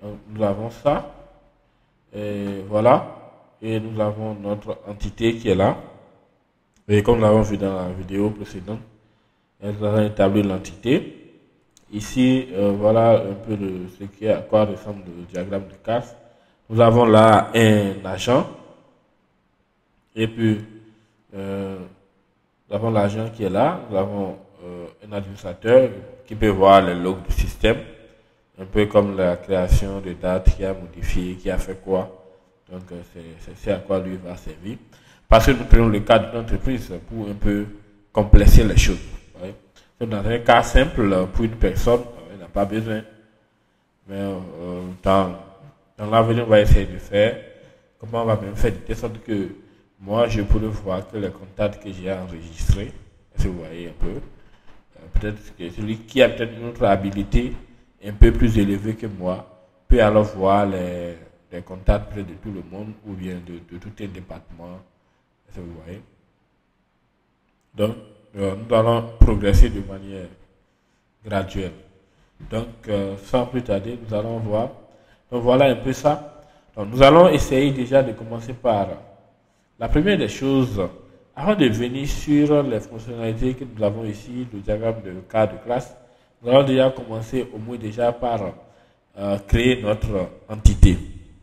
Donc, nous avons ça. Et voilà. Et nous avons notre entité qui est là. Et comme nous l'avons vu dans la vidéo précédente, nous avons établi l'entité. Ici, voilà un peu de ce qui est à quoi ressemble le diagramme de casse. Nous avons là un agent. Et puis, nous avons l'agent qui est là. Nous avons un administrateur qui peut voir les logs du système. Un peu comme la création de dates, qui a modifié, qui a fait quoi. Donc, c'est à quoi lui va servir. Parce que nous prenons le cas d'une entreprise pour un peu complexer les choses. Ouais. Donc, dans un cas simple, pour une personne, elle n'a pas besoin. Mais dans l'avenir, on va essayer de faire. Comment on va même faire de telle sorte que moi, je pourrais voir que les contacts que j'ai enregistrés, si vous voyez un peu, peut-être que celui qui a peut-être une autre habilité un peu plus élevée que moi peut alors voir les contacts de tout le monde ou bien de tout un département, si vous voyez. Donc, nous allons progresser de manière graduelle. Donc, sans plus tarder, nous allons voir. Donc, voilà un peu ça. Donc, nous allons essayer déjà de commencer par la première des choses. Avant de venir sur les fonctionnalités que nous avons ici, le diagramme de cas de classe, nous allons déjà commencer au moins déjà par créer notre entité.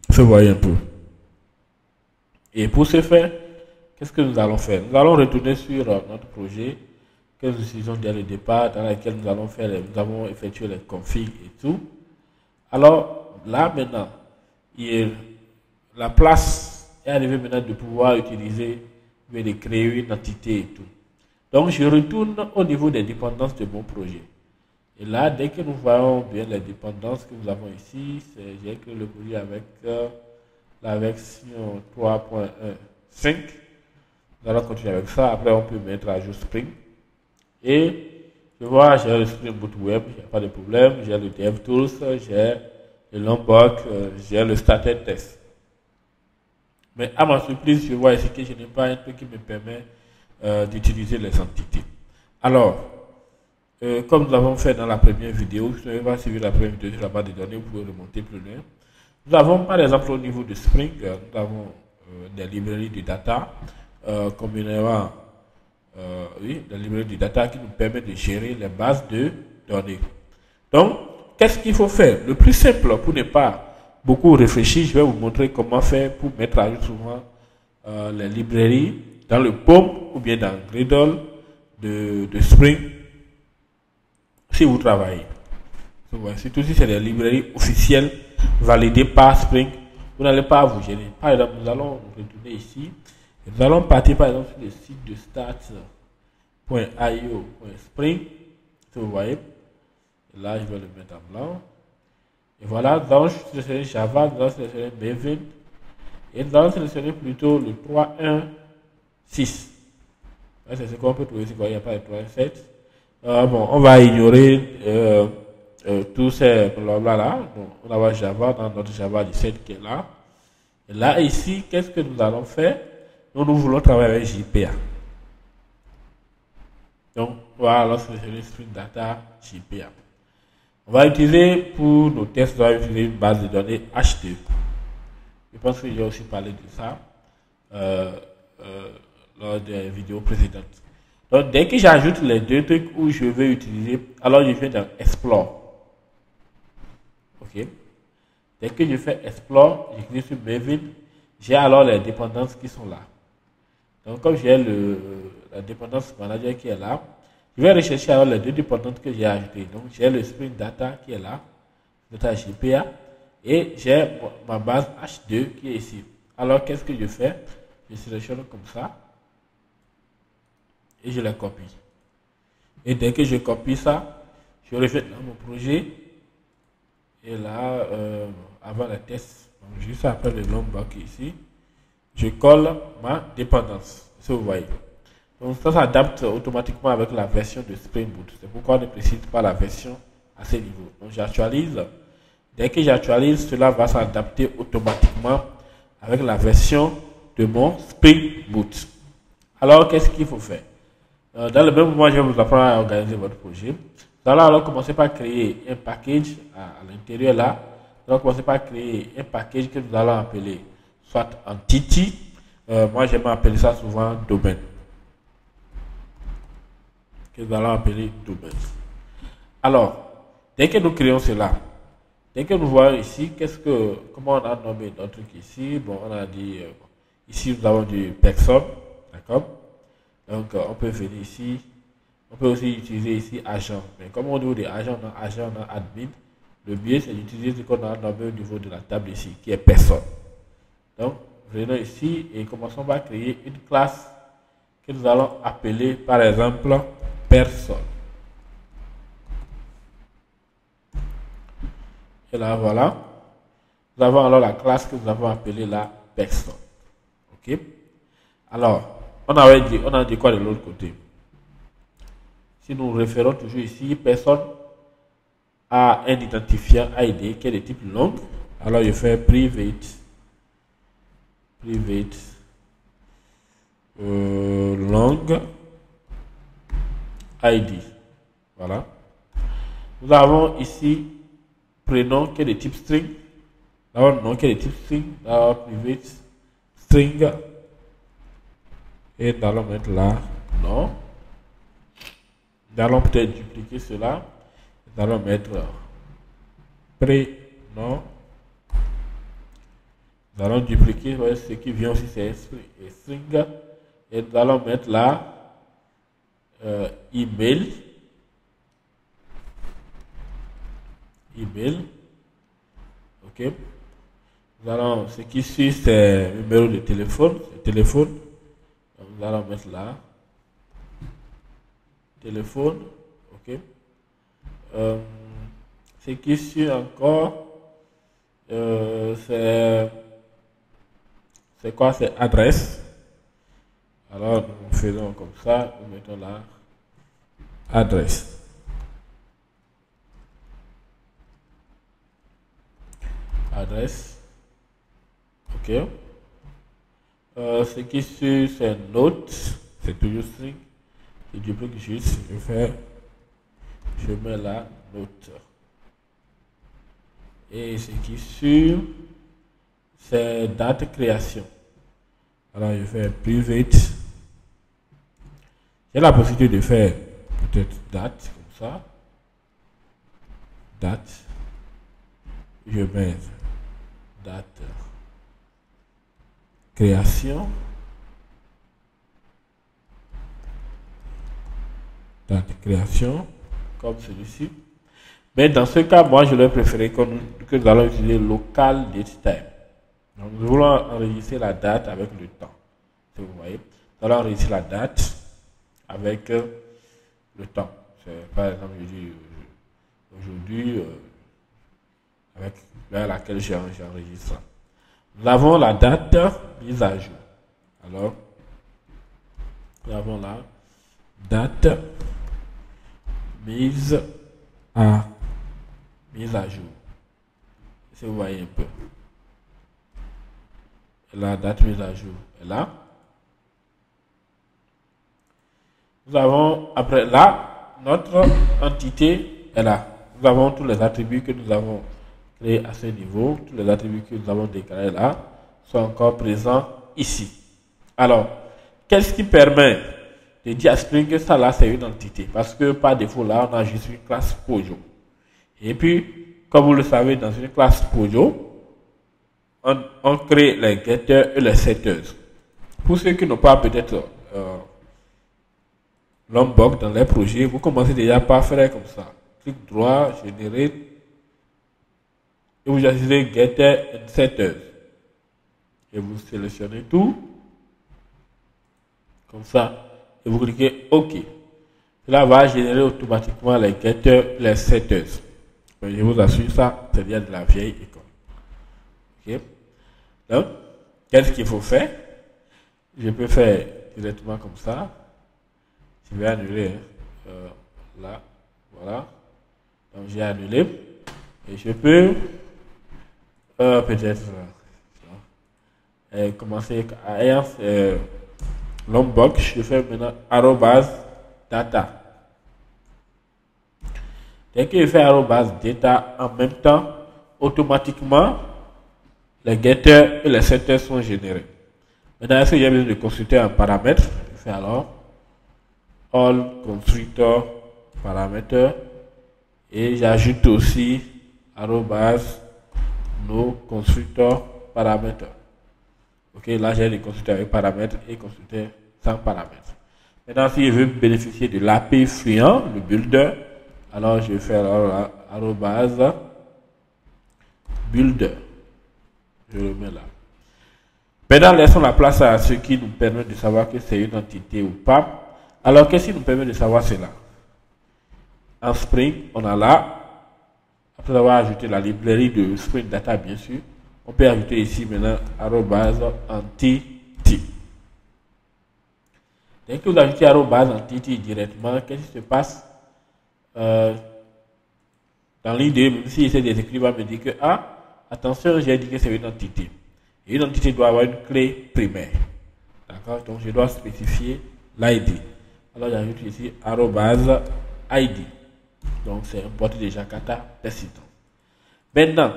Vous voyez un peu. Et pour ce faire, qu'est-ce que nous allons faire? Nous allons retourner sur notre projet que nous utilisons dès le départ, dans lequel nous avons effectué les configs et tout. Alors là maintenant, la place est arrivée maintenant de pouvoir utiliser, de créer une entité et tout. Donc je retourne au niveau des dépendances de mon projet. Et là, dès que nous voyons bien les dépendances que nous avons ici, j'ai créé le projet avec la version 3.1.5. Nous allons continuer avec ça. Après, on peut mettre à jour Spring. Et je vois, j'ai le Spring Boot Web, il n'y a pas de problème. J'ai le DevTools, j'ai le Lombok, j'ai le Starter Test. Mais à ma surprise, je vois ici que je n'ai pas un truc qui me permet d'utiliser les entités. Alors, comme nous l'avons fait dans la première vidéo, si vous n'avez pas suivi la première vidéo sur la base de données, vous pouvez remonter plus loin. Nous avons par exemple au niveau de Spring, nous avons des librairies de data, communément, des librairies de data qui nous permettent de gérer les bases de données. Donc, qu'est-ce qu'il faut faire? Le plus simple pour ne pas beaucoup réfléchir, je vais vous montrer comment faire pour mettre à jour souvent les librairies dans le POM ou bien dans Gradle de Spring. Si vous travaillez, surtout si c'est des librairies officielles validées par Spring, vous n'allez pas vous gêner. Par exemple, nous allons retourner ici. Et nous allons partir par exemple sur le site de start.io.spring. Si vous voyez, et là je vais le mettre en blanc. Et voilà, nous allons sélectionner Java, nous allons sélectionner Maven. Et nous allons sélectionner plutôt le 3.1.6. C'est ce qu'on peut trouver ici, il n'y a pas de 3.1.7. Bon, on va ignorer tous ces blabla là. Donc, on va avoir Java dans notre Java 17 qui est là. Et là, ici, qu'est-ce que nous allons faire? Nous voulons travailler avec JPA. Donc, voilà, sélectionner Spring Data JPA. On va utiliser pour nos tests, on va utiliser une base de données H2. Je pense que j'ai aussi parlé de ça lors des vidéos précédentes. Donc, dès que j'ajoute les deux trucs où je vais utiliser, alors je fais dans Explore. Ok. Dès que je fais Explore, je clique sur Maven, j'ai alors les dépendances qui sont là. Donc, comme j'ai la dépendance manager qui est là, je vais rechercher alors les deux dépendances que j'ai ajoutées. Donc, j'ai le Spring Data qui est là, Data JPA, et j'ai ma base H2 qui est ici. Alors, qu'est-ce que je fais? Je sélectionne comme ça. Et je la copie. Et dès que je copie ça, je refais dans mon projet. Et là, avant le test, donc juste après le Lombok ici, je colle ma dépendance. Si vous voyez. Donc ça s'adapte automatiquement avec la version de Spring Boot. C'est pourquoi on ne précise pas la version à ce niveau. Donc j'actualise. Dès que j'actualise, cela va s'adapter automatiquement avec la version de mon Spring Boot. Alors, qu'est-ce qu'il faut faire? Dans le même moment, je vais vous apprendre à organiser votre projet. Vous allez alors commencer par créer un package à l'intérieur là nous allons commencer par créer un package que nous allons appeler soit entity. Moi, j'aime appeler ça souvent domaine. Que nous allons appeler domaine. Alors, dès que nous créons cela, dès que nous voyons ici, comment on a nommé notre truc ici? Bon, on a dit, ici nous avons du personne, d'accord? Donc, on peut venir ici, on peut aussi utiliser ici agent. Mais comme au niveau des agents, on a admin. Le mieux, c'est d'utiliser ce qu'on a nommé au niveau de la table ici, qui est personne. Donc, venons ici et commençons par créer une classe que nous allons appeler, par exemple, personne. Et là, voilà. Nous avons alors la classe que nous avons appelée la personne. OK? Alors, on a dit quoi de l'autre côté? Si nous référons toujours ici, personne a un identifiant ID qui est de type long. Alors, je fais private long ID. Voilà. Nous avons ici prénom qui est de type string. Nous avons nom qui est de type string. Nous avons private string. Et nous allons mettre là non. Nous allons peut-être dupliquer cela. Nous allons mettre prénom. Nous allons dupliquer ce qui vient aussi, c'est string. Et nous allons mettre là email. OK. Nous allons, ce qui suit, c'est numéro de téléphone. Donc, nous allons mettre là téléphone. OK. Ce qui suit encore, c'est quoi? C'est adresse. Alors, nous faisons comme ça. Nous mettons là adresse. Adresse. OK. Ce qui suit, c'est note. C'est toujours string. Je duplique juste. Je mets là note. Et ce qui suit, c'est date création. Alors, je fais private. J'ai la possibilité de faire peut-être date comme ça. Date. Je mets date création. Date création comme celui-ci. Mais dans ce cas, moi, je vais préférer que nous allons utiliser local date time. Donc, nous voulons enregistrer la date avec le temps. Si vous voyez, nous allons enregistrer la date avec le temps. Par exemple, je dis aujourd'hui, avec laquelle j'enregistre. Nous avons la date mise à jour. Alors, nous avons la date mise à jour. Si vous voyez un peu. La date mise à jour est là. Nous avons, après là, notre entité est là. Nous avons tous les attributs que nous avons créés à ce niveau. Tous les attributs que nous avons déclarés là sont encore présents ici. Alors, qu'est-ce qui permet de dire à Spring que ça là c'est une entité? Parce que par défaut là, on a juste une classe Pojo. Et puis, comme vous le savez, dans une classe Pojo, on crée les getters et les setters. Pour ceux qui n'ont pas peut-être Lombok dans les projets, vous commencez déjà par faire comme ça. Clic droit, générer, et vous choisissez getter et setters. Et vous sélectionnez tout, comme ça, et vous cliquez OK. Cela va générer automatiquement les getters, les setters. Mais je vous assure, ça, c'est bien de la vieille école. OK? Donc, qu'est-ce qu'il faut faire? Je peux faire directement comme ça. Je vais annuler là, voilà. Donc j'ai annulé et je peux peut-être commencer à Lombok. Je fais maintenant @data. Dès que je fais @data, en même temps, automatiquement, les getters et les setters sont générés. Maintenant, est-ce que j'ai besoin de consulter un paramètre? Je fais alors all constructor parameter et j'ajoute aussi arrobase no constructor parameter. Ok, là j'ai les constructeurs avec paramètres et constructeurs sans paramètres. Maintenant, si je veux bénéficier de l'API Fluent, le builder, alors je vais faire arrobase builder. Je le mets là. Maintenant, laissons la place à ce qui nous permet de savoir que c'est une entité ou pas. Alors, qu'est-ce qui nous permet de savoir cela? En Spring, on a là, après avoir ajouté la librairie de Spring Data, bien sûr, on peut ajouter ici maintenant arrobase entity. Dès que vous ajoutez arrobase entity directement, qu'est-ce qui se passe? Dans l'idée, même si j'essaie d'écrire, va me dire que, attention, j'ai dit que c'est une entité. Et une entité doit avoir une clé primaire. D'accord? Donc, je dois spécifier l'ID. Alors, j'ajoute ici arrobase ID. Donc, c'est importé de Jakarta Persistent. Maintenant,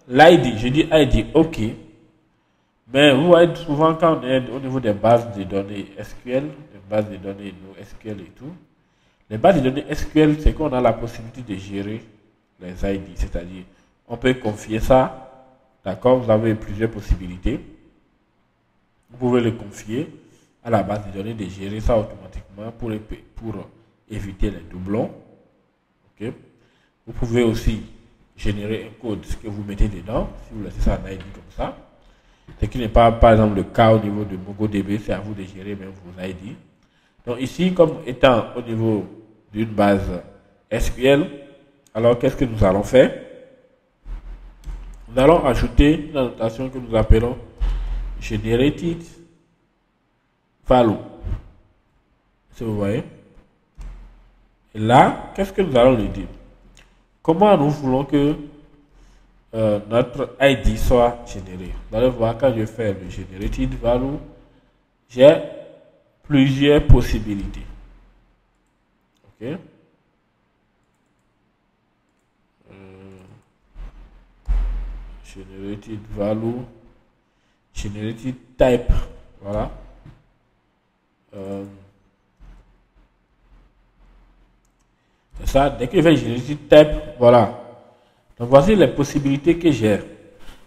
l'ID, je dis ID, OK. Mais vous voyez souvent quand on est au niveau des bases de données SQL, des bases de données SQL et tout, les bases de données SQL, c'est qu'on a la possibilité de gérer les ID. C'est-à-dire, on peut confier ça. D'accord, vous avez plusieurs possibilités. Vous pouvez le confier à la base de données de gérer ça automatiquement pour éviter les doublons. Okay. Vous pouvez aussi générer un code que vous mettez dedans, si vous laissez ça en ID comme ça. Ce qui n'est pas, par exemple, le cas au niveau de MongoDB, c'est à vous de gérer même vos ID. Donc ici, comme étant au niveau d'une base SQL, alors qu'est-ce que nous allons faire? Nous allons ajouter une annotation que nous appelons generated value. Si vous voyez. Et là, qu'est-ce que nous allons lui dire? Comment nous voulons que notre ID soit généré? Vous allez voir, quand je fais le generated value, j'ai plusieurs possibilités. Ok? Generated value, generated type, voilà. C'est ça, dès que je fais generated type, voilà. Donc voici les possibilités que j'ai.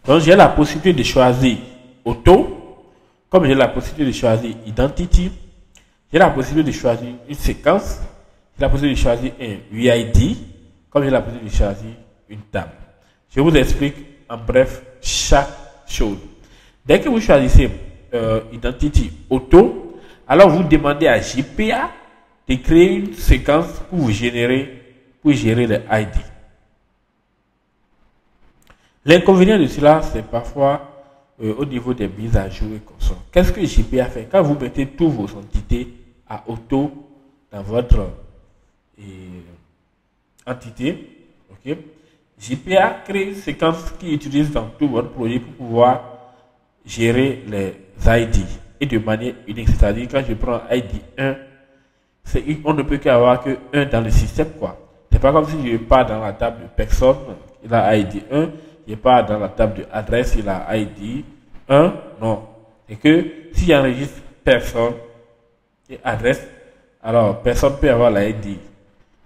Donc j'ai la possibilité de choisir auto, comme j'ai la possibilité de choisir identity, j'ai la possibilité de choisir une séquence, j'ai la possibilité de choisir un UID, comme j'ai la possibilité de choisir une table. Je vous explique en bref chaque chose. Dès que vous choisissez Identity Auto, alors vous demandez à JPA de créer une séquence pour gérer les ID. L'inconvénient de cela, c'est parfois au niveau des mises à jour et comme ça. Qu'est-ce que JPA fait? Quand vous mettez toutes vos entités à auto dans votre entité, ok? JPA crée une séquence qui utilise dans tout votre projet pour pouvoir gérer les ID et de manière unique. C'est-à-dire, quand je prends ID 1, on ne peut qu'avoir que 1 dans le système, quoi. C'est pas comme si je pars dans la table de personne, il a ID 1, je pars dans la table de adresse, il a ID 1, non. C'est que si j'enregistre personne et adresse, alors personne peut avoir l'ID.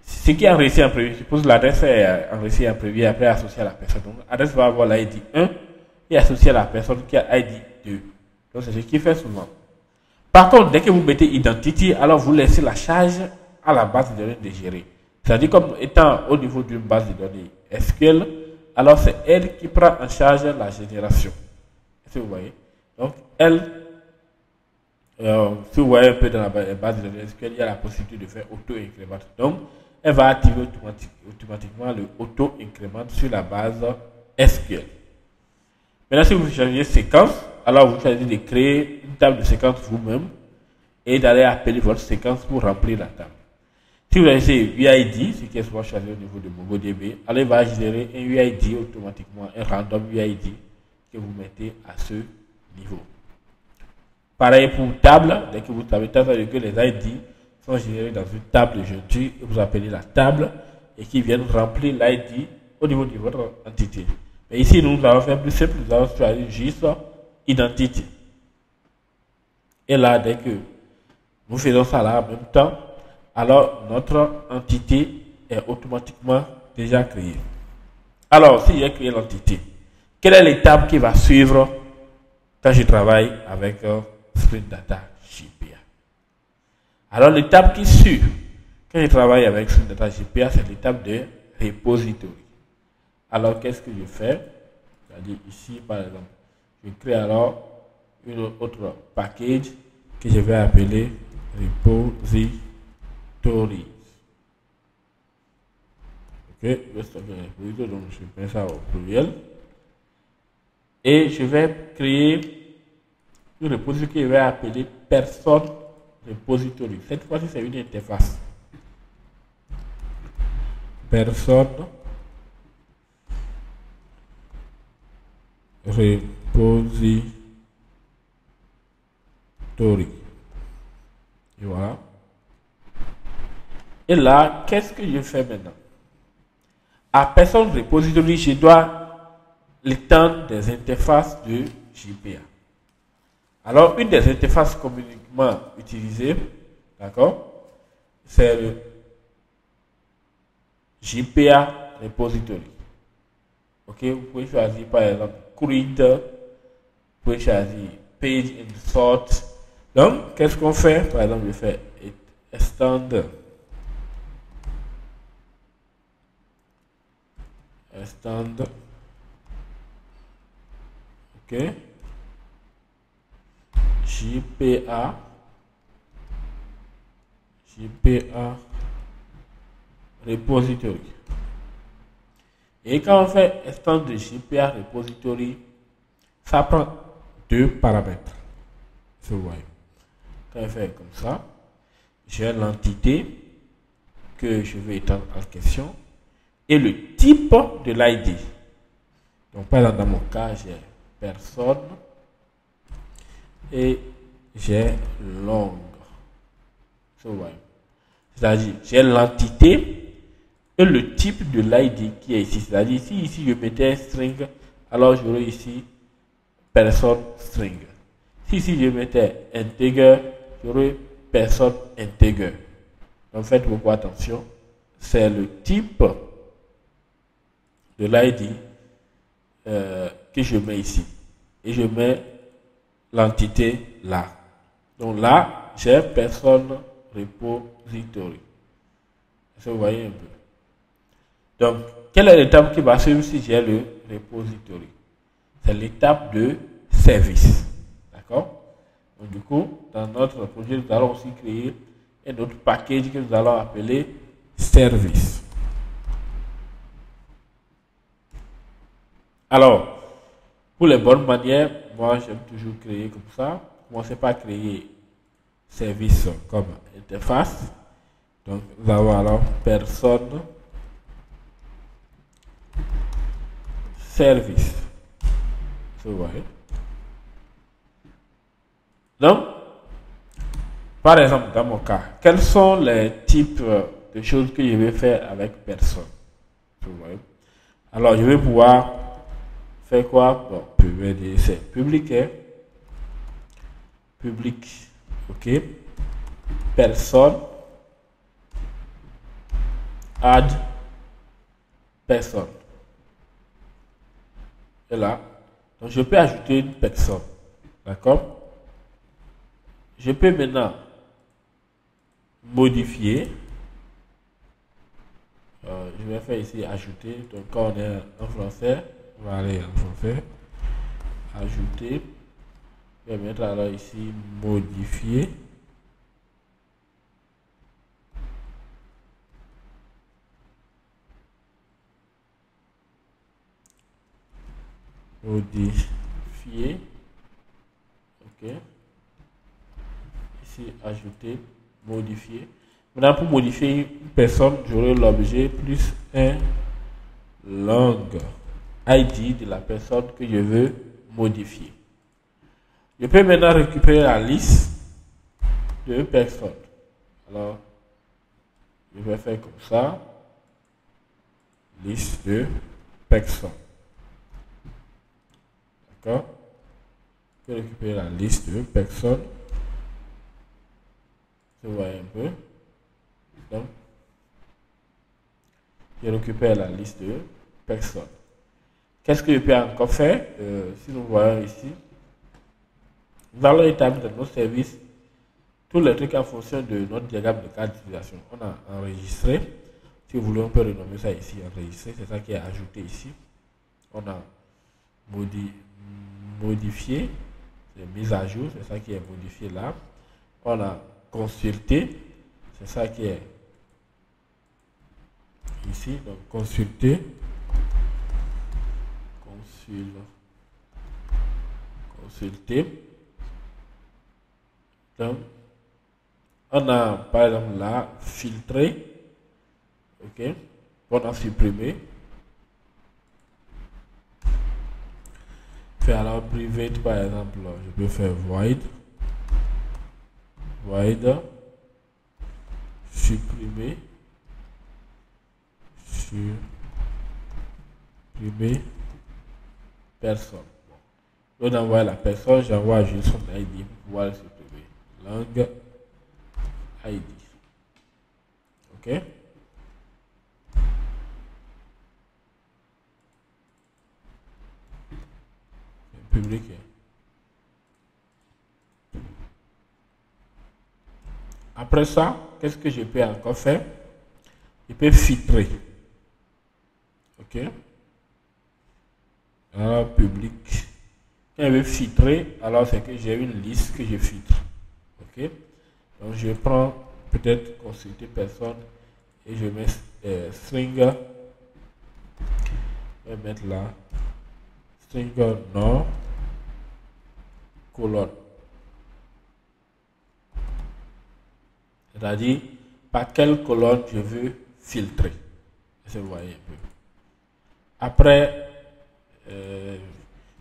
Ce qui est enregistré en premier, je suppose l'adresse est enregistrée en premier et après associée à la personne. Donc l'adresse va avoir l'ID 1 et associée à la personne qui a ID 2. Donc c'est ce qui fait souvent. Par contre, dès que vous mettez identity, alors vous laissez la charge à la base de données de gérer. C'est-à-dire comme étant au niveau d'une base de données SQL, alors c'est elle qui prend en charge la génération. Est-ce que vous voyez? Donc elle, si vous voyez un peu dans la base de données SQL, il y a la possibilité de faire auto-incrément. Donc elle va activer automatiquement le auto-incrément sur la base SQL. Maintenant, si vous choisissez séquence, alors vous choisissez de créer une table de séquence vous-même et d'aller appeler votre séquence pour remplir la table. Si vous choisissez UID, ce qui est souvent choisi au niveau de MongoDB, alors il va générer un UID automatiquement, un random UID que vous mettez à ce niveau. Pareil pour table, dès que vous avez entendu que les ID sont générés dans une table aujourd'hui, et vous appelez la table et qui viennent remplir l'ID au niveau de votre entité. Mais ici, nous allons faire plus simple. Nous allons choisir juste identité. Et là, dès que nous faisons ça là en même temps, alors notre entité est automatiquement déjà créée. Alors, si j'ai créé l'entité, quelle est l'étape qui va suivre quand je travaille avec Spring Data JPA? Alors, l'étape qui suit quand je travaille avec Spring Data JPA, c'est l'étape de repository. Alors, qu'est-ce que je fais? C'est-à-dire ici, par exemple, je crée alors une autre package que je vais appeler repositories. Ok, donc je mets ça au pluriel. Et je vais créer une repository que je vais appeler personne repository. Cette fois-ci, c'est une interface. Personne repository. Et voilà. Et là, qu'est-ce que je fais maintenant? À personne repository, je dois l'étendre des interfaces de JPA. Alors, une des interfaces communément utilisées, d'accord, c'est le JPA repository. Ok, vous pouvez choisir par exemple CRUD, vous pouvez choisir Page Insert. Donc, qu'est-ce qu'on fait? Par exemple, je fais extend. Ok, JPA repository. Et quand on fait extend de JPA repository, ça prend deux paramètres. Vous voyez. Quand on fait comme ça, j'ai l'entité que je vais étendre en question et le type de l'ID. Donc, par exemple, dans mon cas, j'ai personne et j'ai long. C'est-à-dire, j'ai l'entité et le type de l'ID qui est ici. C'est-à-dire, si ici je mettais string, alors j'aurais ici personne string. Si ici je mettais integer, j'aurais personne integer. Donc, faites beaucoup attention. C'est le type de l'ID que je mets ici. Et je mets l'entité là. Donc là, j'ai personne repository. Est-ce que vous voyez un peu? Donc, quelle est l'étape qui va suivre si j'ai le repository? C'est l'étape de service. D'accord? Donc, du coup, dans notre projet, nous allons aussi créer un autre package que nous allons appeler service. Alors, pour les bonnes manières, moi j'aime toujours créer comme ça. Commencez par créer service comme interface. Donc, nous avons alors personne service. Vous voyez. Donc, par exemple, dans mon cas, quels sont les types de choses que je vais faire avec personne? Vous voyez. Alors, je vais pouvoir faire quoi? Bon, je vais dire c'est public, hein? Public, ok. Personne, add personne. Et là, donc je peux ajouter une personne, d'accord? Je peux maintenant modifier. Je vais faire ici ajouter. Donc quand on est en français, on va aller en français. Ajouter. Je vais mettre alors ici modifier. Modifier. Ok. Ici ajouter, modifier. Maintenant pour modifier une personne, j'aurai l'objet plus un long ID de la personne que je veux modifier. Je peux maintenant récupérer la liste de personnes. Alors, je vais faire comme ça. Liste de personnes. D'accord? Je peux récupérer la liste de personnes. Vous voyez un peu. Donc, je récupère la liste de personnes. Qu'est-ce que je peux encore faire? Si nous voyons ici, nous allons établir dans nos services tous les trucs en fonction de notre diagramme de cas d'utilisation. On a enregistré. Si vous voulez, on peut renommer ça ici, enregistrer. C'est ça qui est ajouté ici. On a modifié, c'est mise à jour, c'est ça qui est modifié là. On a consulté, c'est ça qui est ici. Donc, consulter. Consulter. Donc, on a par exemple là filtré, ok, on a supprimé. Faire alors private par exemple, je peux faire void, supprimer, personne. Bon. Donc envoie la personne, j'envoie juste son ID pour pouvoir le supprimer. Langue ID. Ok. Public. Après ça, qu'est-ce que je peux encore faire? Je peux filtrer. Ok. Alors, public. Quand je veux filtrer, alors c'est que j'ai une liste que je filtre. Ok. Donc, je prends peut-être consulter personne et je mets string. Je vais mettre là string nom colonne. C'est-à-dire par quelle colonne je veux filtrer. Vous voyez un peu. Après,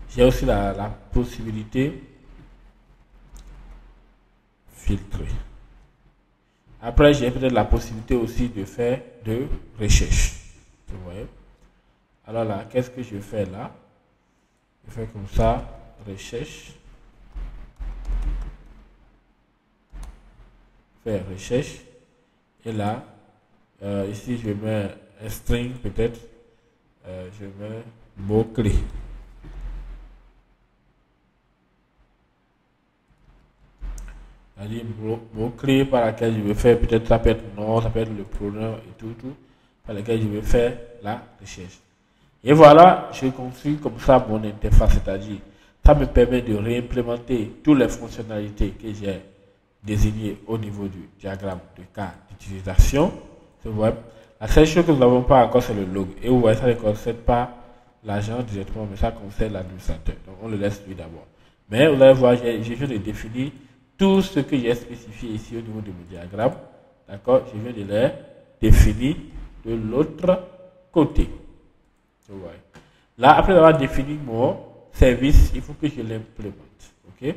j'ai aussi la possibilité filtrer. Après, j'ai peut-être la possibilité aussi de faire de recherche. Vous voyez. Alors là, qu'est-ce que je fais là? Je fais comme ça, recherche. Faire recherche. Et là, ici, je mets un string peut-être. Je mets mot-clé. C'est-à-dire mot-clé par laquelle je vais faire, peut-être ça peut être nom, ça peut être le pronom et tout, par lequel je vais faire la recherche. Et voilà, j'ai construit comme ça mon interface, c'est-à-dire ça me permet de réimplémenter toutes les fonctionnalités que j'ai désignées au niveau du diagramme de cas d'utilisation. La seule chose que nous n'avons pas encore, c'est le log. Et vous voyez, ça ne concerne pas l'agent directement, mais ça concerne l'administrateur. Donc, on le laisse lui d'abord. Mais vous allez voir, j'ai juste de définir tout ce que j'ai spécifié ici au niveau de mon diagramme. D'accord? Je viens de les définir de l'autre côté. Vous voyez. Là, après avoir défini mon service, il faut que je l'implémente. OK?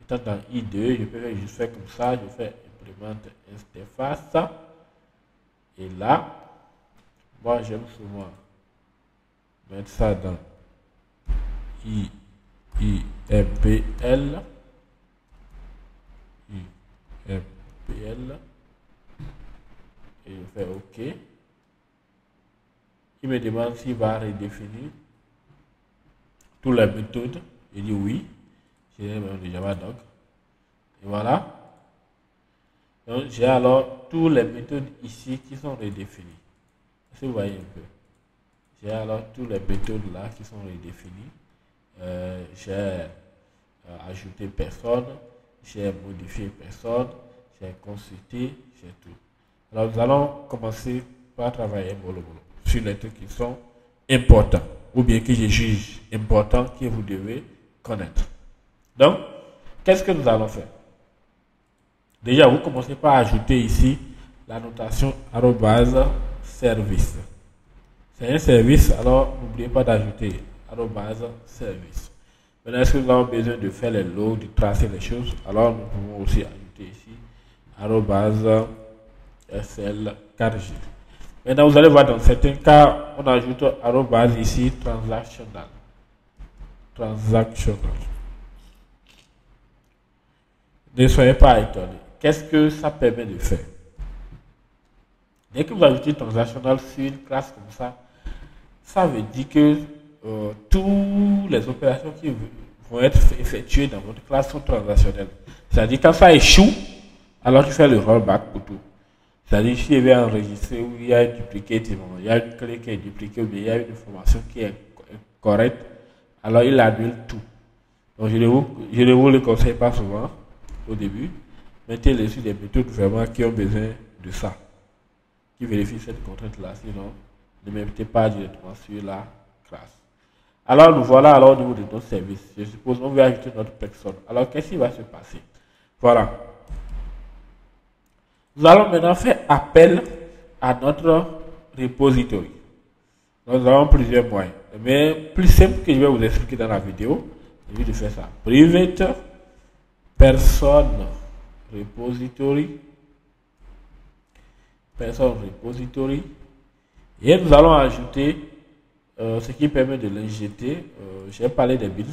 Étant dans I2, je peux juste faire comme ça. Je fais implémente interface. Et là, moi j'aime souvent mettre ça dans IMPL. Et je fais OK. Il me demande s'il va redéfinir toutes les méthodes. Je dis oui. J'ai même de Javadoc. Et voilà. Donc j'ai alors toutes les méthodes ici qui sont redéfinies. Est-ce que vous voyez un peu? J'ai alors toutes les méthodes là qui sont redéfinies. J'ai ajouté personne, j'ai modifié personne, j'ai consulté, j'ai tout. Alors nous allons commencer par travailler mollo sur les trucs qui sont importants ou bien que je juge importants que vous devez connaître. Donc, qu'est-ce que nous allons faire? Déjà, vous commencez par ajouter ici la notation @service. C'est un service, alors n'oubliez pas d'ajouter @service. Maintenant, est-ce que nous avons besoin de faire les logs, de tracer les choses? Alors, nous pouvons aussi ajouter ici @sl4j. Maintenant, vous allez voir dans certains cas, on ajoute ici transactional. transactional. Ne soyez pas étonnés. Qu'est-ce que ça permet de faire? Dès que vous ajoutez transactional sur une classe comme ça veut dire que toutes les opérations qui vont être effectuées dans votre classe sont transactionnelles. C'est-à-dire quand ça échoue, alors tu fais le rollback pour tout. C'est-à-dire s'il y a enregistré où il y a un duplicate, il y a une clé qui est dupliquée ou bien il y a une information qui est correcte, alors il annule tout. Donc je ne vous le conseille pas souvent au début. Mettez-les sur des méthodes vraiment qui ont besoin de ça, qui vérifient cette contrainte-là, sinon ne mettez pas directement sur la classe. Alors nous voilà alors au niveau de notre service. Je suppose on va ajouter notre personne. Alors qu'est-ce qui va se passer? Voilà. Nous allons maintenant faire appel à notre repository. Nous avons plusieurs moyens. Mais plus simple que je vais vous expliquer dans la vidéo, je vais faire ça. Private person repository. Person repository. Et nous allons ajouter ce qui permet de l'injecter. J'ai parlé des builds.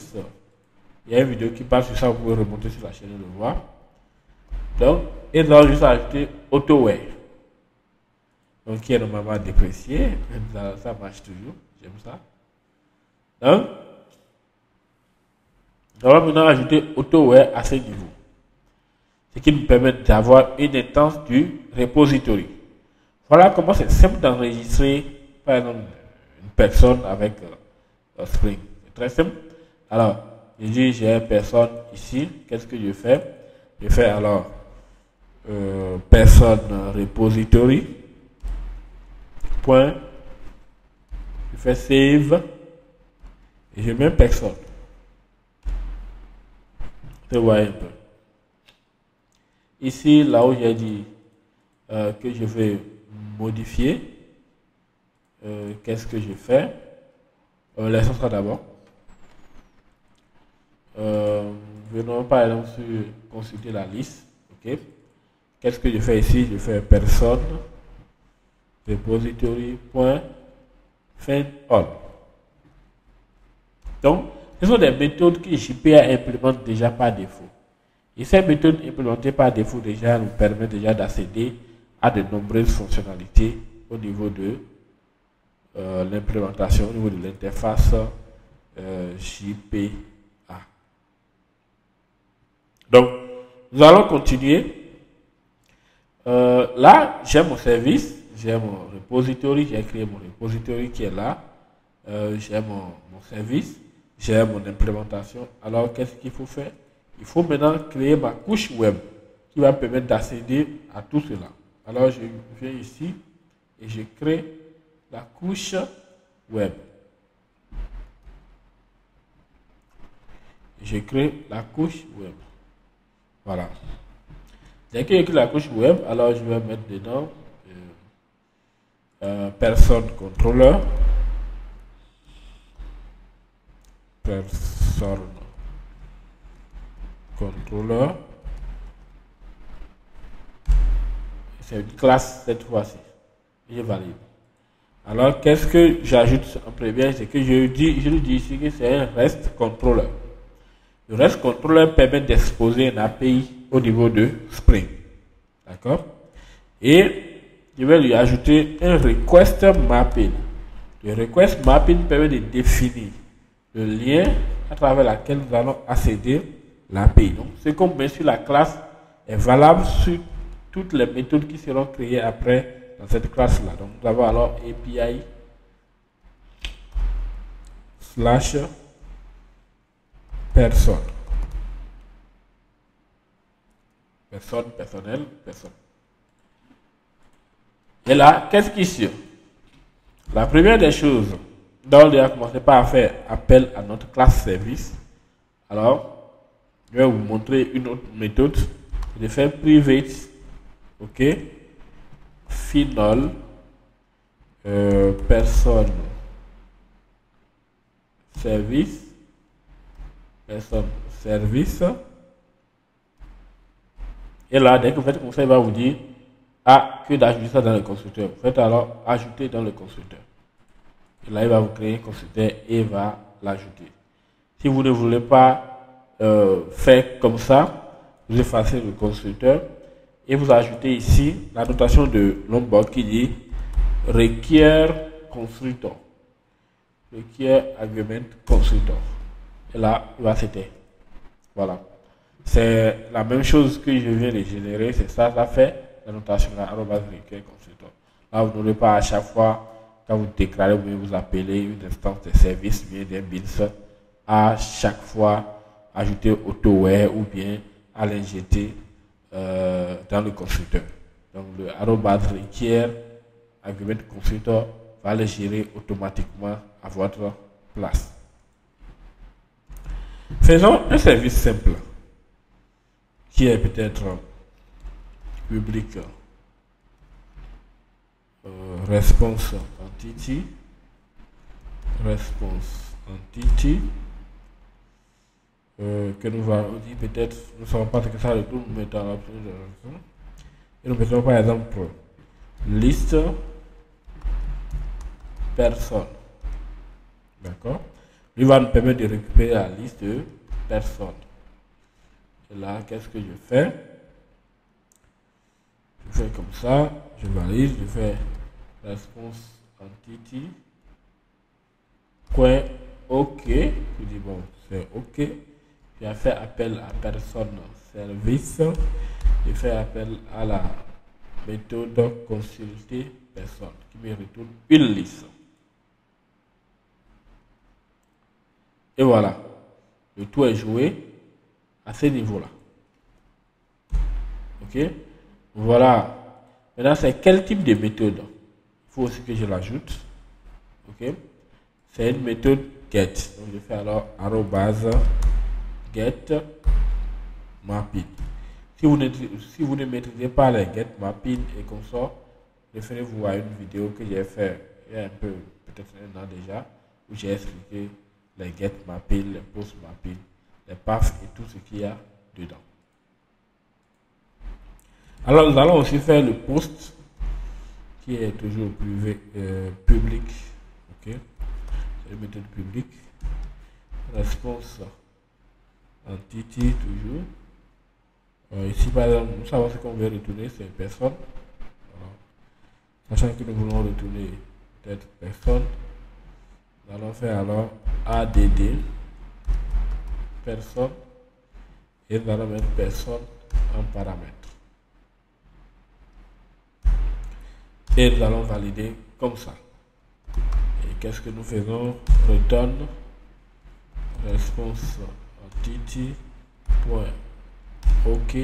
Il y a une vidéo qui parle sur ça, vous pouvez remonter sur la chaîne et le voir. Donc, et nous allons juste ajouter AutoWare. Donc, qui est normalement déprécié. Ça marche toujours. J'aime ça. Donc, nous allons maintenant ajouter AutoWare à ce niveau. Ce qui nous permet d'avoir une instance du repository. Voilà comment c'est simple d'enregistrer, par exemple, une personne avec Spring. C'est très simple. Alors, je dis j'ai une personne ici. Qu'est-ce que je fais? Je fais alors personne repository. Point. Je fais save. Et je mets personne. Vous voyez un peu. Ici, là où j'ai dit que je vais modifier, qu'est-ce que je fais? Laissons ça d'abord. Venons par exemple sur consulter la liste. Ok. Qu'est-ce que je fais ici? Je fais personne repository point find all. Donc, ce sont des méthodes que JPA implémente déjà par défaut. Et ces méthodes implémentées par défaut déjà nous permettent déjà d'accéder à de nombreuses fonctionnalités au niveau de l'implémentation, au niveau de l'interface JPA. Donc, nous allons continuer. Là, j'ai mon service, j'ai mon repository, j'ai créé mon repository qui est là. J'ai mon service, j'ai mon implémentation. Alors, qu'est-ce qu'il faut faire? Il faut maintenant créer ma couche web qui va permettre d'accéder à tout cela. Alors, je viens ici et je crée la couche web. Je crée la couche web. Voilà. Dès que j'ai créé la couche web, alors je vais mettre dedans personne contrôleur. Personne contrôleur. C'est une classe cette fois-ci. Je valide. Alors, qu'est-ce que j'ajoute en premier? C'est que je lui dis ici que c'est un REST controller. Le REST controller permet d'exposer un API au niveau de Spring. D'accord? Et je vais lui ajouter un request mapping. Le request mapping permet de définir le lien à travers lequel nous allons accéder à l'API. Donc, ce qu'on met sur la classe est valable sur toutes les méthodes qui seront créées après dans cette classe-là. Donc, nous avons alors API slash personne. Personne, personnel, personne. Et là, qu'est-ce qui suit? La première des choses, donc on va commencer par faire appel à notre classe service. Alors, je vais vous montrer une autre méthode. Je fais private, ok, final, personne, service, personne, service. Et là, dès que vous faites comme ça, il va vous dire que d'ajouter ça dans le constructeur. Vous faites alors ajouter dans le constructeur. Et là, il va vous créer un constructeur et va l'ajouter. Si vous ne voulez pas faire comme ça, vous effacez le constructeur et vous ajoutez ici la notation de Lombok qui dit requiert constructor. Requiert argument constructor. Et là, il va s'éteindre. Voilà. C'est la même chose que je viens de générer. C'est ça, ça fait la notation là, requiert constructor. Là, vous n'aurez pas à chaque fois, quand vous déclarez, vous appelez une instance de service, bien d'un bins, à chaque fois ajouter AutoWare ou bien à l'injecter dans le constructeur. Donc le requiert argument constructor va le gérer automatiquement à votre place. Faisons un service simple qui est peut-être public. Response entity que nous allons dire peut-être nous ne savons pas ce que ça retourne, nous mettons la et nous mettons par exemple liste personnes. D'accord, lui va nous permettre de récupérer la liste de personnes. Et là, qu'est-ce que je fais? Je fais comme ça, je valide, je fais response entity point OK, je dis bon, c'est OK. Je vais faire appel à personne service, je fais appel à la méthode consulter personne qui me retourne une liste. Et voilà, le tout est joué à ce niveau-là. Ok, voilà. Maintenant, c'est quel type de méthode? Il faut aussi que je l'ajoute. Ok, c'est une méthode get. Donc, je fais alors @get mapping. Si vous ne maîtrisez pas les get mapping et consorts, référez-vous à une vidéo que j'ai fait il y a un peu, peut-être un an déjà, où j'ai expliqué les get mapping, les post mapping, les paths et tout ce qu'il y a dedans. Alors nous allons aussi faire le post qui est toujours privé, public. Ok, c'est une méthode publique. Response entity toujours. Ici par exemple, nous savons ce qu'on veut retourner, c'est personne. Voilà. Sachant que nous voulons retourner peut-être personne, nous allons faire alors add personne et nous allons mettre personne en paramètre. Et nous allons valider comme ça. Et qu'est-ce que nous faisons? Return response entity point OK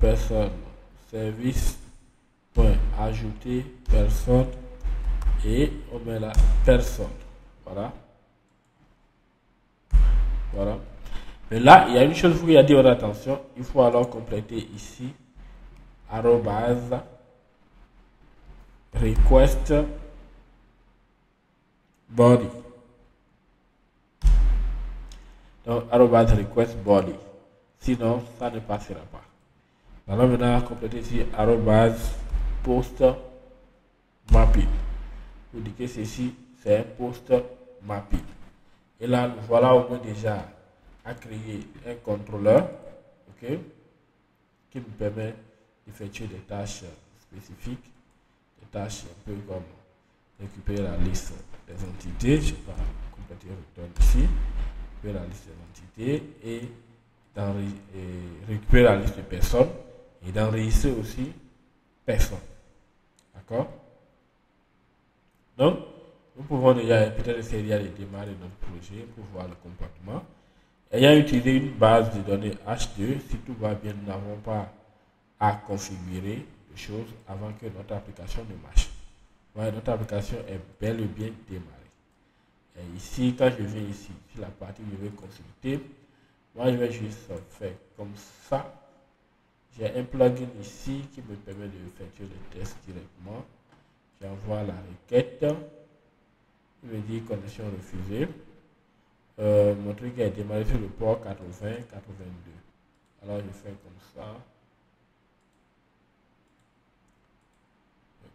personne service point ajouter personne et on met la personne. Voilà. Voilà. Mais là, il y a une chose qu'il y a dit, attention, il faut alors compléter ici arrobase request body. Donc arrobase request body. Sinon, ça ne passera pas. Alors maintenant, compléter ici arrobase post mapping. Vous dites que ceci, c'est un post mapping. Et là, nous voilà au moins déjà à créer un contrôleur, ok, qui nous permet d'effectuer des tâches spécifiques, des tâches un peu comme récupérer la liste des entités. Je vais pas compléter return ici, récupérer la liste des entités et récupérer la liste de personnes et d'enregistrer aussi personne. D'accord? Donc, nous pouvons déjà peut-être essayer de démarrer notre projet pour voir le comportement. Ayant utilisé une base de données H2, si tout va bien, nous n'avons pas à configurer les choses avant que notre application ne marche. Voilà, notre application est bel et bien démarrée. Et ici, quand je viens ici, sur la partie où je vais consulter, moi je vais juste faire comme ça. J'ai un plugin ici qui me permet de effectuer le test directement. J'envoie la requête. Il me dit connexion refusée. Mon truc est démarré sur le port 80-82. Alors je fais comme ça.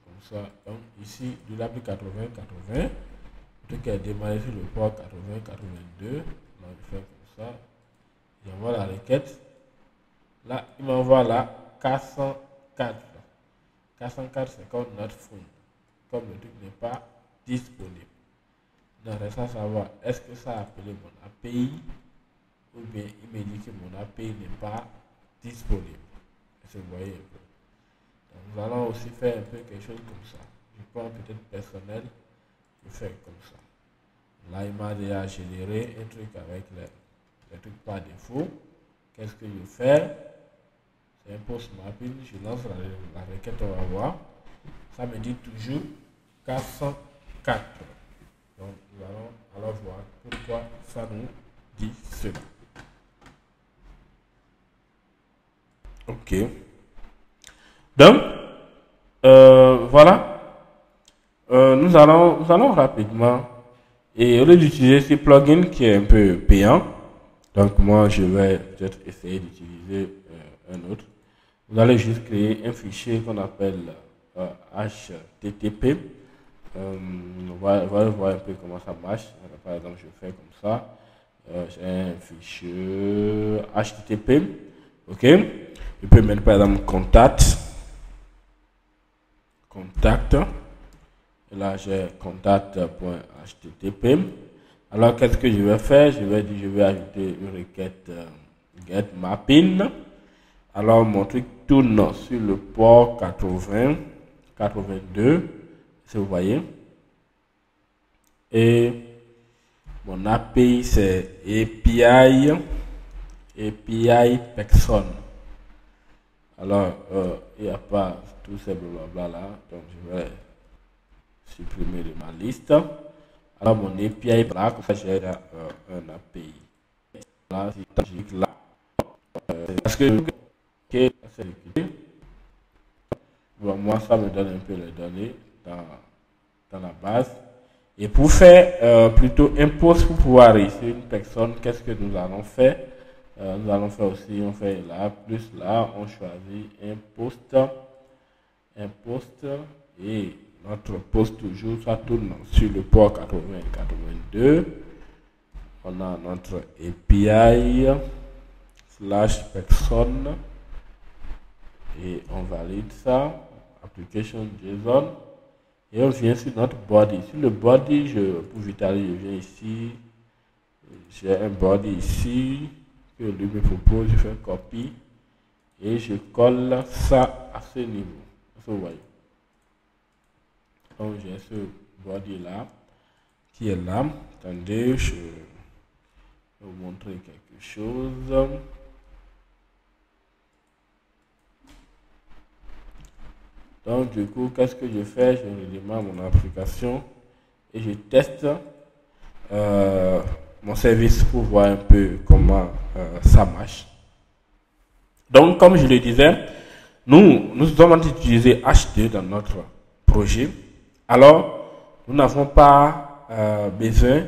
Comme ça. Donc ici, de l'appli 80-80, truc est démarré sur le port 80-82. Donc je fais comme ça. J'envoie la requête. Là, il m'envoie la 404. 404, c'est comme notre phone. Comme le truc n'est pas disponible. Donc, reste à savoir, est-ce que ça a appelé mon API ou bien il me dit que mon API n'est pas disponible. Vous voyez un peu. Donc, nous allons aussi faire un peu quelque chose comme ça. Je prends peut-être personnel, je fais comme ça. Là, il m'a déjà généré un truc avec les trucs par défaut. Qu'est-ce que je fais? C'est un post mapping, je lance la requête, on va voir. Ça me dit toujours 404. Donc, nous allons alors voir pourquoi ça nous dit cela. Ok. Donc, voilà. Nous allons rapidement, et au lieu d'utiliser ce plugin qui est un peu payant, donc moi je vais peut-être essayer d'utiliser un autre. Vous allez juste créer un fichier qu'on appelle HTTP. On va voir un peu comment ça marche. Par exemple, je fais comme ça. J'ai un fichier HTTP. Ok. Je peux mettre par exemple contact. Et là, j'ai contact.http. Alors, qu'est-ce que je vais faire? Je vais ajouter une requête get mapping. Alors, mon truc tourne sur le port 82, si vous voyez. Et mon API, c'est API person. Alors, il n'y a pas tout ces blablabla là. Donc, je vais supprimer de ma liste. Alors, mon API, là, comme ça, j'ai un API. Là, c'est là. Parce que bon, moi, ça me donne un peu les données dans la base. Et pour faire plutôt un post pour pouvoir réussir une personne, qu'est-ce que nous allons faire? Nous allons faire aussi, on fait là, plus là, on choisit un post, et notre post toujours, ça tourne sur le port 80-82. On a notre API / personne et on valide ça, application JSON, et on vient sur notre body. Sur le body, pour Vitaly, je viens ici, j'ai un body ici que lui me propose, je fais copie et je colle ça à ce niveau. Vous voyez. Donc j'ai ce body là qui est là. Attendez, je vais vous montrer quelque chose. Donc du coup, qu'est-ce que je fais? Je redémarre mon application et je teste mon service pour voir un peu comment ça marche. Donc comme je le disais, nous sommes en train d'utiliser H2 dans notre projet. Alors, nous n'avons pas besoin,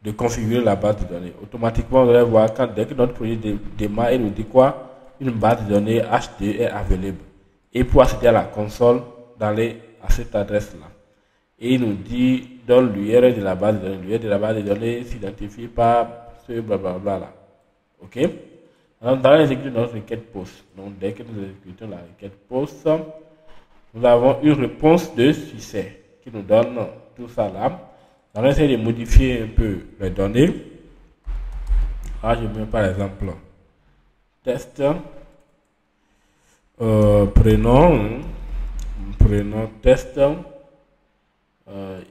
de configurer la base de données. Automatiquement, vous allez voir, dès que notre projet démarre, il nous dit quoi? Une base de données H2 est available. Et pour accéder à la console, d'aller à cette adresse-là. Et il nous dit, donne l'URL de la base de données. L'URL de la base de données s'identifie par ce blablabla là. Ok? Alors, nous allons exécuter notre requête post. Donc, dès que nous exécutons la requête post, nous avons une réponse de succès qui nous donne tout ça là. Nous allons essayer de modifier un peu les données. Là, je mets par exemple test. Prénom test,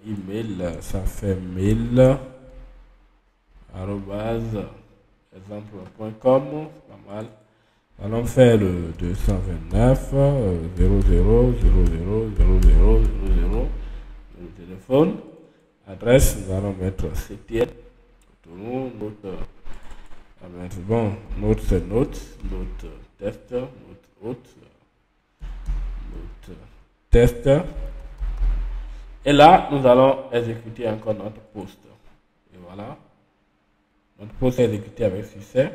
email, ça fait mail, arrobase, exemple.com, c'est pas mal. Allons faire le 229 00 00 00 00 le téléphone, adresse, nous allons mettre CTN, notre c'est note test, note test. Et là, nous allons exécuter encore notre post. Et voilà. Notre post est exécuté avec succès.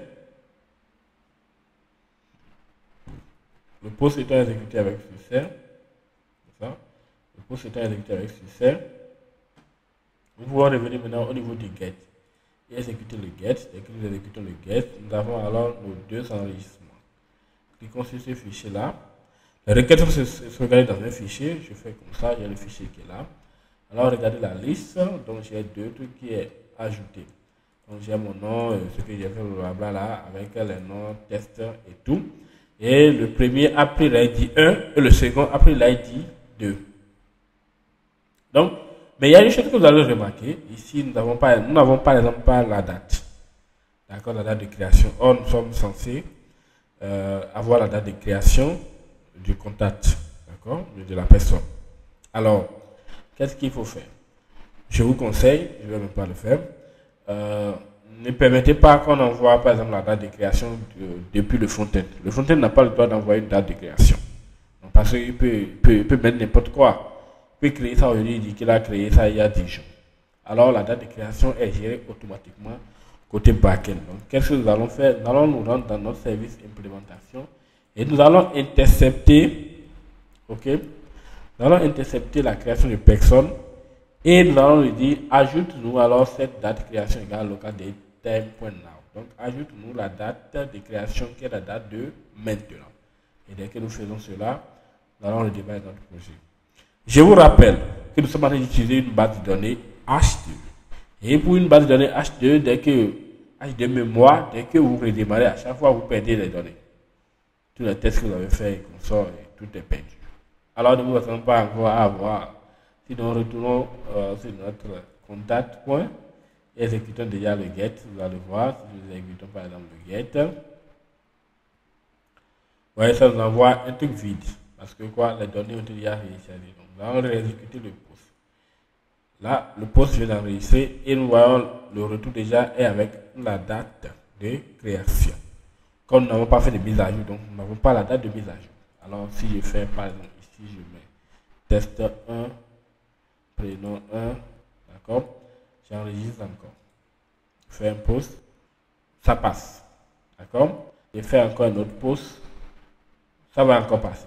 Le post étant exécuté avec succès. Le post étant exécuté avec succès. Nous pouvons revenir maintenant au niveau du get et exécuter le get. Dès que nous exécutons le get, nous avons alors nos deux enregistrements. Cliquons sur ce fichier-là. Les requêtes sont sauvegardées dans un fichier. Je fais comme ça, j'ai le fichier qui est là. Alors, regardez la liste. Donc, j'ai deux trucs qui est ajouté. Donc, j'ai mon nom, ce que j'ai fait, blabla là, avec les noms, test et tout. Et le premier a pris l'ID 1 et le second a pris l'ID 2. Donc, mais il y a une chose que vous allez remarquer. Ici, nous n'avons par exemple pas la date. D'accord, la date de création. Or, nous sommes censés avoir la date de création du contact, d'accord, de la personne. Alors, qu'est-ce qu'il faut faire? Je vous conseille, je ne vais même pas le faire, ne permettez pas qu'on envoie par exemple la date de création depuis le front-end. Le front-end n'a pas le droit d'envoyer une date de création. Donc, parce qu'il peut mettre n'importe quoi. Il peut créer ça aujourd'hui, il dit qu'il a créé ça il y a 10 jours. Alors la date de création est gérée automatiquement côté backend. Donc qu'est-ce que nous allons faire? Nous allons nous rendre dans notre service implémentation et nous allons intercepter, ok? Nous allons intercepter la création de personne et nous allons lui dire ajoute-nous alors cette date de création égale local de time.now. Donc ajoute-nous la date de création qui est la date de maintenant. Et dès que nous faisons cela, nous allons redémarrer notre projet. Je vous rappelle que nous sommes en train d'utiliser une base de données H2. Et pour une base de données H2, H2 mémoire, dès que vous redémarrez, à chaque fois vous perdez les données. Tous les tests que vous avez fait, consort, et tout est perdu. Alors ne vous attendez pas encore à avoir. Sinon, retournons sur notre contact point et exécutons déjà le get. Vous allez voir, si nous exécutons par exemple le get, vous voyez, ça nous envoie un truc vide. Parce que quoi, les données ont été déjà réinitialisées. Donc, nous allons réexécuter le post. Là, le post vient d'enregistrer et nous voyons le retour déjà est avec la date de création. Comme nous n'avons pas fait de mise à jour, donc nous n'avons pas la date de mise à jour. Alors, si je fais par exemple ici, je mets test 1, prénom 1, d'accord, j'enregistre encore. Je fais un post, ça passe. D'accord? Je fais encore un autre post, ça va encore passer.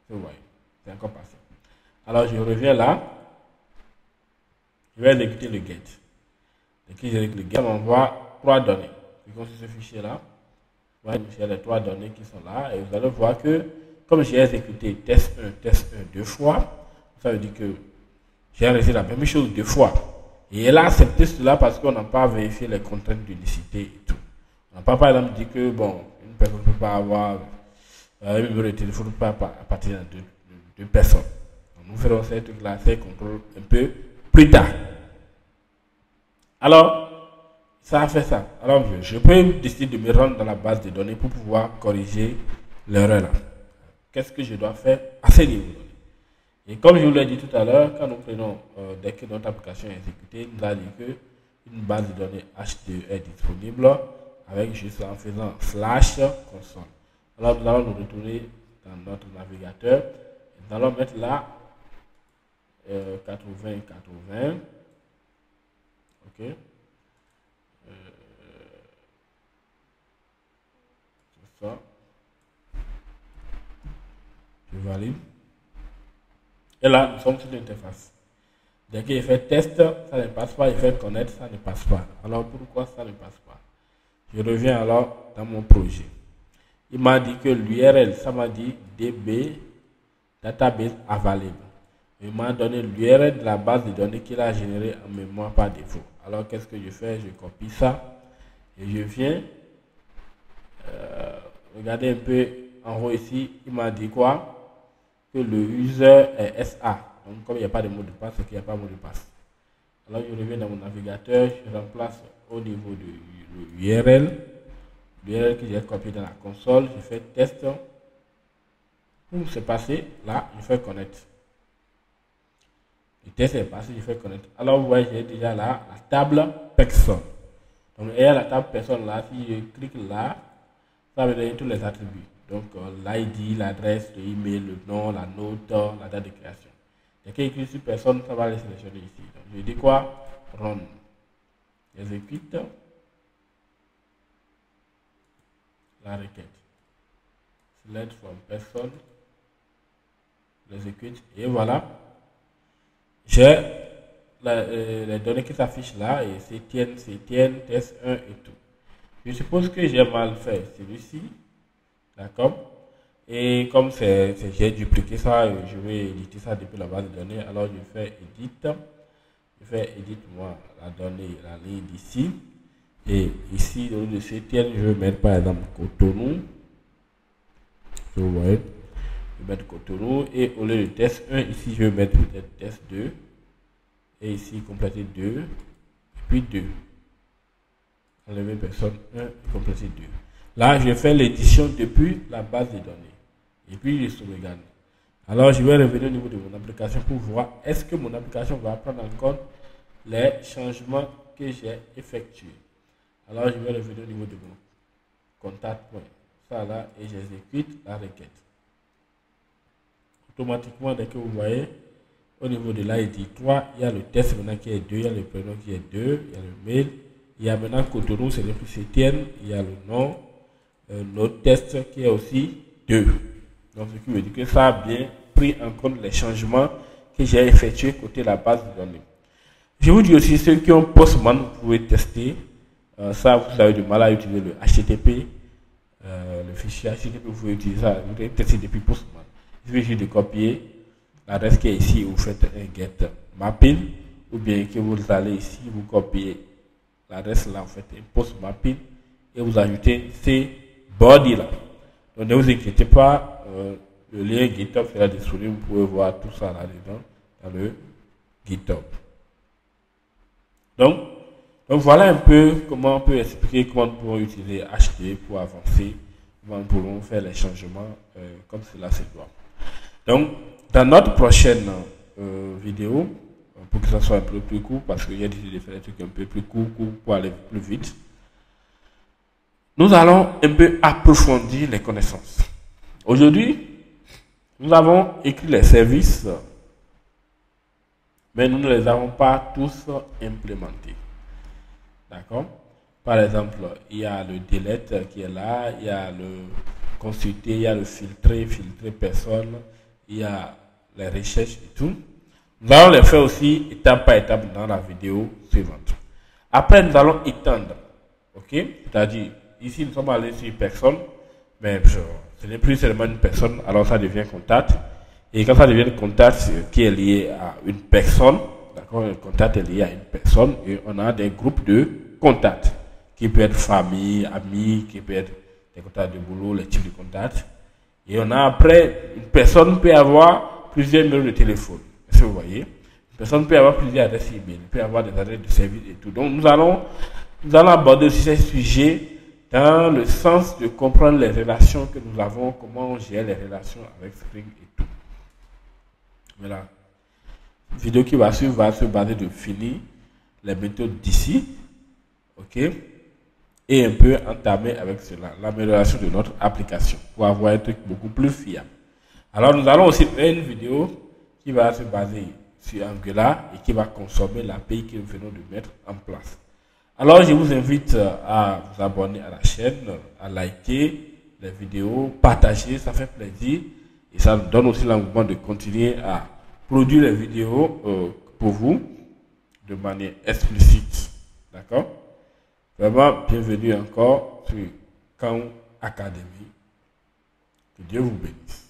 Vous voyez, c'est encore passé. Alors je reviens là, je vais exécuter le get. Dès que j'exécute le get, ça m'envoie 3 données. Cliquons sur ce fichier là. Vous voyez, il y a les 3 données qui sont là et vous allez voir que comme j'ai exécuté test 1 2 fois, ça veut dire que j'ai enregistré la même chose 2 fois. Et elle a accepté cela parce qu'on n'a pas vérifié les contraintes d'unicité et tout. On n'a pas par exemple dit que bon, une personne ne peut pas avoir un numéro de téléphone pas à partir de 2 personnes. Donc, nous ferons ces trucs-là, ces contrôles un peu plus tard. Alors, ça a fait ça. Alors, je peux décider de me rendre dans la base de données pour pouvoir corriger l'erreur là. Qu'est-ce que je dois faire à ce niveau? Et comme je vous l'ai dit tout à l'heure, quand nous prenons, dès que notre application est exécutée, nous allons dire qu'une base de données H2 est disponible avec juste en faisant /console. Alors nous allons nous retourner dans notre navigateur. Nous allons mettre là 80. Ok. C'est ça. Je valide. Et là, nous sommes sur l'interface. Dès qu'il fait test, ça ne passe pas. Il fait connaître, ça ne passe pas. Alors pourquoi ça ne passe pas? Je reviens alors dans mon projet. Il m'a dit que l'URL, ça m'a dit DB database available. Il m'a donné l'URL de la base de données qu'il a générée en mémoire par défaut. Alors qu'est-ce que je fais? Je copie ça et je viens. Regardez un peu en haut ici. Il m'a dit quoi? Que le user est SA. Donc comme il n'y a pas de mot de passe, c'est qu'il n'y a pas de mot de passe. Alors je reviens dans mon navigateur, je remplace au niveau de l'URL. L'URL que j'ai copié dans la console, je fais test. Où c'est passé? Là, je fais connect. Le test est passé, je fais connect. Alors vous voyez, j'ai déjà là la table personne. Donc il y a la table personne là, si je clique là, ça va me donner tous les attributs. Donc l'ID, l'adresse, l'email, le nom, la note, la date de création. Dès qu'il écrit sur personne, ça va les sélectionner ici. Donc je dis quoi? Run. J'exécute la requête. Select from person. J'exécute et voilà. J'ai les données qui s'affichent là, et c'est tiennent, test 1 et tout. Je suppose que j'ai mal fait celui-ci. D'accord? Et comme j'ai dupliqué ça, je vais éditer ça depuis la base de données. Alors je fais edit. Je fais edit moi la donnée, la ligne d'ici. Et ici, au lieu de CTN, je vais mettre par exemple Cotonou. Vous voyez, je vais mettre Cotonou. Et au lieu de test 1, ici, je vais mettre peut-être test 2. Et ici, compléter 2. Et puis 2. Enlever personne 1 et compléter 2. Là, je fais l'édition depuis la base de données. Et puis, je sauvegarde. Alors, je vais revenir au niveau de mon application pour voir est-ce que mon application va prendre en compte les changements que j'ai effectués. Alors, je vais revenir au niveau de mon contact point. Ça là, et j'exécute la requête. Automatiquement, dès que vous voyez, au niveau de l'ID 3, il y a le test maintenant qui est 2, il y a le prénom qui est 2, il y a le mail, il y a maintenant Cotonou, c'est le plus CTN, il y a le nom, notre test qui est aussi 2. Donc, ce qui veut dire que ça a bien pris en compte les changements que j'ai effectués côté la base de données. Je vous dis aussi, ceux qui ont Postman, vous pouvez tester. Ça, vous avez du mal à utiliser le HTTP. Le fichier HTTP, vous pouvez utiliser ça. Vous pouvez tester depuis Postman. Il suffit juste de copier l'adresse qui est ici. Vous faites un get mapping. Ou bien que vous allez ici, vous copiez l'adresse là, vous faites un post mapping. Et vous ajoutez ces body là. Donc ne vous inquiétez pas. Le lien GitHub sera disponible. Vous pouvez voir tout ça là-dedans dans le GitHub. Donc voilà un peu comment on peut expliquer comment nous pouvons utiliser HT pour avancer, comment nous pouvons faire les changements comme cela se doit. Donc, dans notre prochaine vidéo, pour que ça soit un peu plus court, parce qu'il y a décidé de faire des trucs un peu plus courts pour aller plus vite, nous allons un peu approfondir les connaissances. Aujourd'hui, nous avons écrit les services, mais nous ne les avons pas tous implémentés. D'accord? Par exemple, il y a le delete qui est là, il y a le consulter, il y a le filtrer personne, il y a les recherches et tout. Nous allons les faire aussi étape par étape dans la vidéo suivante. Après, nous allons étendre. Ok? C'est-à-dire, ici, nous sommes allés sur personne, mais ce n'est plus seulement une personne, alors ça devient contact. Et quand ça devient contact qui est lié à une personne, d'accord, le contact est lié à une personne et on a des groupes de contacts qui peut être famille, amis, qui peut être des contacts de boulot, les types de contacts. Et on a après, une personne peut avoir plusieurs numéros de téléphone. Est-ce que vous voyez? Une personne peut avoir plusieurs adresses email, peut avoir des adresses de service et tout. Donc nous allons aborder aussi ces sujets dans le sens de comprendre les relations que nous avons, comment on gère les relations avec Spring et tout. Voilà. La vidéo qui va suivre va se baser de finir les méthodes d'ici. OK? Et un peu entamer avec cela l'amélioration de notre application pour avoir un truc beaucoup plus fiable. Alors, nous allons aussi faire une vidéo qui va se baser sur Angular et qui va consommer l'API que nous venons de mettre en place. Alors, je vous invite à vous abonner à la chaîne, à liker les vidéos, partager, ça fait plaisir. Et ça nous donne aussi l'engouement de continuer à produire les vidéos pour vous de manière explicite. D'accord? Vraiment, bienvenue encore sur Khan Academy. Que Dieu vous bénisse.